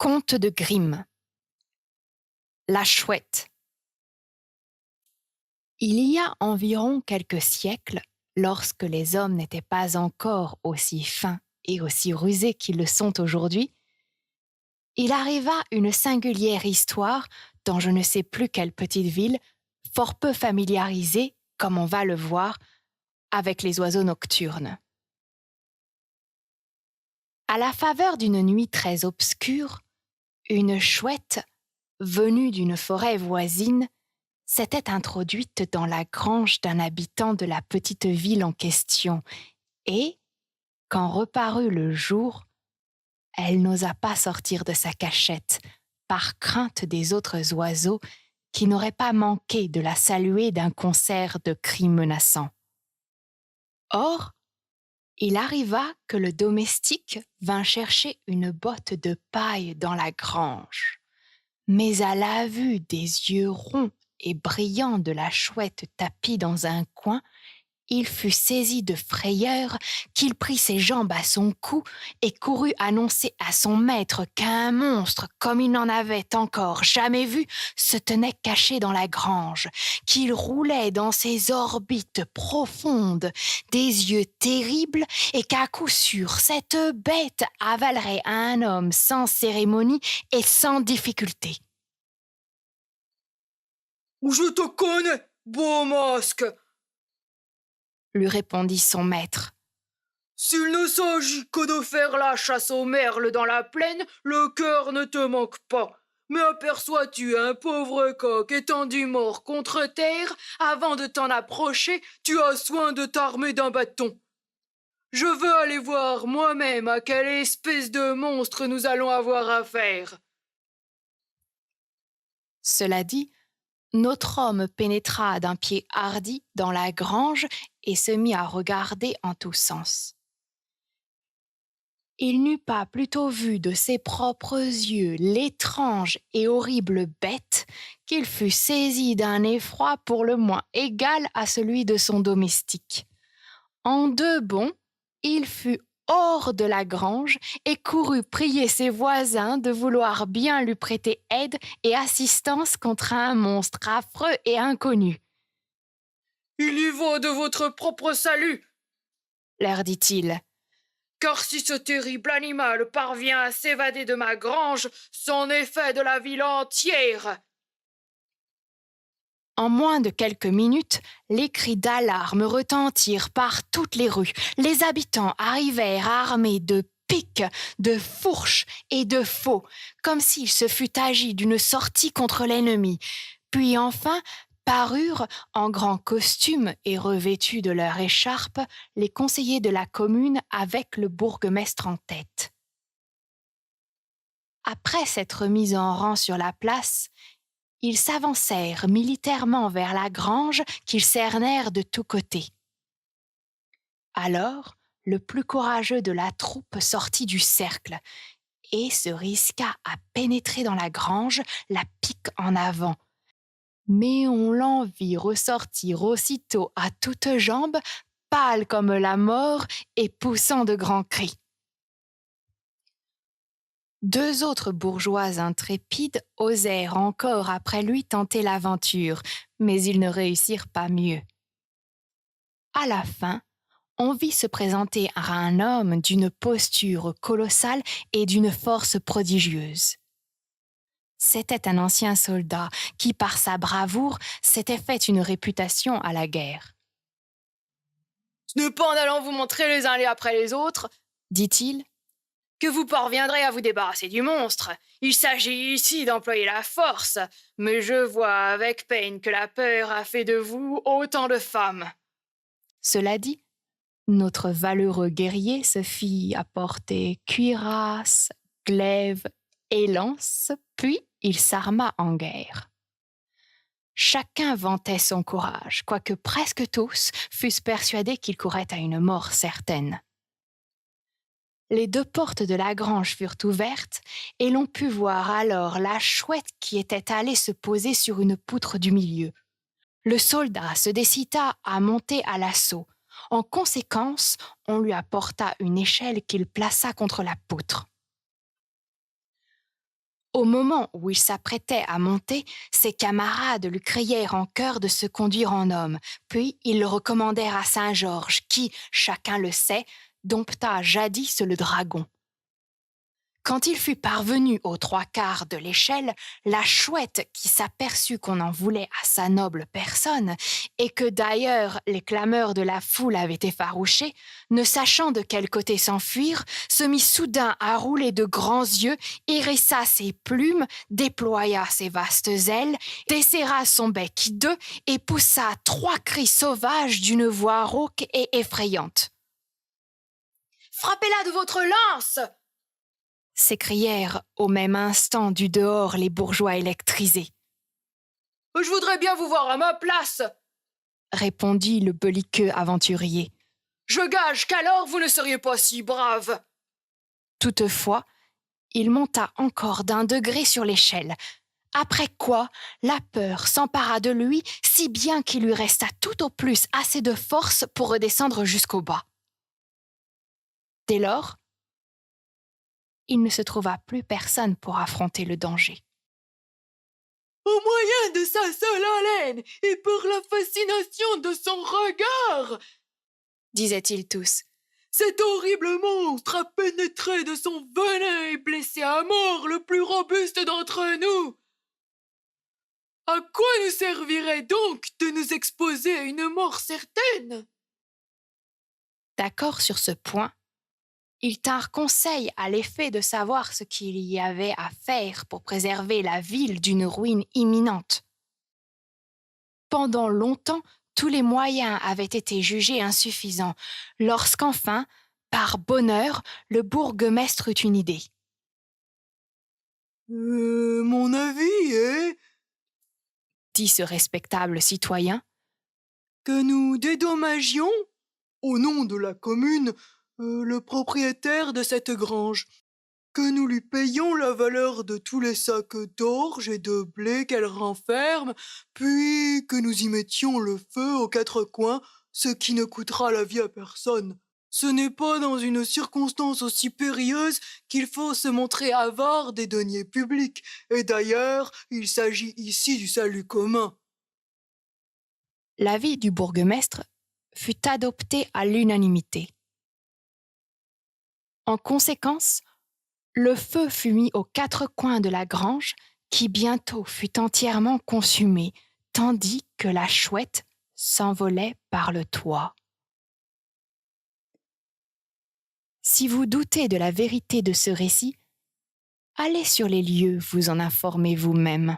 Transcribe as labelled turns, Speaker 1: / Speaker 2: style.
Speaker 1: Conte de Grimm. La chouette. Il y a environ quelques siècles, lorsque les hommes n'étaient pas encore aussi fins et aussi rusés qu'ils le sont aujourd'hui, il arriva une singulière histoire dans je ne sais plus quelle petite ville, fort peu familiarisée, comme on va le voir, avec les oiseaux nocturnes. À la faveur d'une nuit très obscure, une chouette, venue d'une forêt voisine, s'était introduite dans la grange d'un habitant de la petite ville en question et, quand reparut le jour, elle n'osa pas sortir de sa cachette par crainte des autres oiseaux qui n'auraient pas manqué de la saluer d'un concert de cris menaçants. Or, il arriva que le domestique vint chercher une botte de paille dans la grange. Mais à la vue des yeux ronds et brillants de la chouette tapie dans un coin, il fut saisi de frayeur qu'il prit ses jambes à son cou et courut annoncer à son maître qu'un monstre, comme il n'en avait encore jamais vu, se tenait caché dans la grange, qu'il roulait dans ses orbites profondes, des yeux terribles, et qu'à coup sûr cette bête avalerait un homme sans cérémonie et sans difficulté.
Speaker 2: Je te connais, beau masque,
Speaker 1: lui répondit son maître.
Speaker 2: S'il ne s'agit que de faire la chasse aux merles dans la plaine, le cœur ne te manque pas. Mais aperçois-tu un pauvre coq étendu mort contre terre, avant de t'en approcher, tu as soin de t'armer d'un bâton. Je veux aller voir moi-même à quelle espèce de monstre nous allons avoir affaire.
Speaker 1: Cela dit, notre homme pénétra d'un pied hardi dans la grange et se mit à regarder en tous sens. Il n'eut pas plutôt vu de ses propres yeux l'étrange et horrible bête qu'il fut saisi d'un effroi pour le moins égal à celui de son domestique. En deux bonds, il fut hors de la grange et courut prier ses voisins de vouloir bien lui prêter aide et assistance contre un monstre affreux et inconnu.
Speaker 2: « Il y va de votre propre salut,
Speaker 1: leur dit-il.
Speaker 2: Car si ce terrible animal parvient à s'évader de ma grange, c'en est fait de la ville entière. »
Speaker 1: En moins de quelques minutes, les cris d'alarme retentirent par toutes les rues. Les habitants arrivèrent armés de pics, de fourches et de faux, comme s'il se fût agi d'une sortie contre l'ennemi. Puis enfin, parurent, en grand costume et revêtus de leur écharpe, les conseillers de la commune avec le bourgmestre en tête. Après s'être mis en rang sur la place, ils s'avancèrent militairement vers la grange qu'ils cernèrent de tous côtés. Alors, le plus courageux de la troupe sortit du cercle et se risqua à pénétrer dans la grange, la pique en avant. Mais on l'en vit ressortir aussitôt à toutes jambes, pâle comme la mort et poussant de grands cris. Deux autres bourgeois intrépides osèrent encore après lui tenter l'aventure, mais ils ne réussirent pas mieux. À la fin, on vit se présenter un homme d'une posture colossale et d'une force prodigieuse. C'était un ancien soldat qui, par sa bravoure, s'était fait une réputation à la guerre.
Speaker 2: « Ce n'est pas en allant vous montrer les uns après les autres,
Speaker 1: dit-il,
Speaker 2: que vous parviendrez à vous débarrasser du monstre. Il s'agit ici d'employer la force, mais je vois avec peine que la peur a fait de vous autant de femmes. »
Speaker 1: Cela dit, notre valeureux guerrier se fit apporter cuirasse, glaive et lance, puis il s'arma en guerre. Chacun vantait son courage, quoique presque tous fussent persuadés qu'il courait à une mort certaine. Les deux portes de la grange furent ouvertes et l'on put voir alors la chouette qui était allée se poser sur une poutre du milieu. Le soldat se décida à monter à l'assaut. En conséquence, on lui apporta une échelle qu'il plaça contre la poutre. Au moment où il s'apprêtait à monter, ses camarades lui crièrent en chœur de se conduire en homme, puis ils le recommandèrent à Saint-Georges, qui, chacun le sait, dompta jadis le dragon. Quand il fut parvenu aux 3/4 de l'échelle, la chouette, qui s'aperçut qu'on en voulait à sa noble personne, et que d'ailleurs les clameurs de la foule avaient effarouché, ne sachant de quel côté s'enfuir, se mit soudain à rouler de grands yeux, hérissa ses plumes, déploya ses vastes ailes, desserra son bec hideux et poussa 3 cris sauvages d'une voix rauque et effrayante.
Speaker 2: « Frappez-la de votre lance !»
Speaker 1: s'écrièrent au même instant du dehors les bourgeois électrisés.
Speaker 2: « Je voudrais bien vous voir à ma place !»
Speaker 1: répondit le belliqueux aventurier.
Speaker 2: « Je gage qu'alors vous ne seriez pas si brave !»
Speaker 1: Toutefois, il monta encore d'un degré sur l'échelle, après quoi la peur s'empara de lui si bien qu'il lui resta tout au plus assez de force pour redescendre jusqu'au bas. Dès lors, il ne se trouva plus personne pour affronter le danger.
Speaker 2: Au moyen de sa seule haleine et par la fascination de son regard,
Speaker 1: disaient-ils tous,
Speaker 2: cet horrible monstre a pénétré de son venin et blessé à mort le plus robuste d'entre nous. À quoi nous servirait donc de nous exposer à une mort certaine ?
Speaker 1: D'accord sur ce point, ils tinrent conseil à l'effet de savoir ce qu'il y avait à faire pour préserver la ville d'une ruine imminente. Pendant longtemps, tous les moyens avaient été jugés insuffisants, lorsqu'enfin, par bonheur, le bourgmestre eut une idée.
Speaker 2: Mon avis est,
Speaker 1: dit ce respectable citoyen,
Speaker 2: que nous dédommagions, au nom de la commune, le propriétaire de cette grange, que nous lui payions la valeur de tous les sacs d'orge et de blé qu'elle renferme, puis que nous y mettions le feu aux 4 coins, ce qui ne coûtera la vie à personne. Ce n'est pas dans une circonstance aussi périlleuse qu'il faut se montrer avare des deniers publics, et d'ailleurs, il s'agit ici du salut commun.
Speaker 1: L'avis du bourgmestre fut adopté à l'unanimité. En conséquence, le feu fut mis aux 4 coins de la grange, qui bientôt fut entièrement consumée, tandis que la chouette s'envolait par le toit. Si vous doutez de la vérité de ce récit, allez sur les lieux vous en informer vous-même.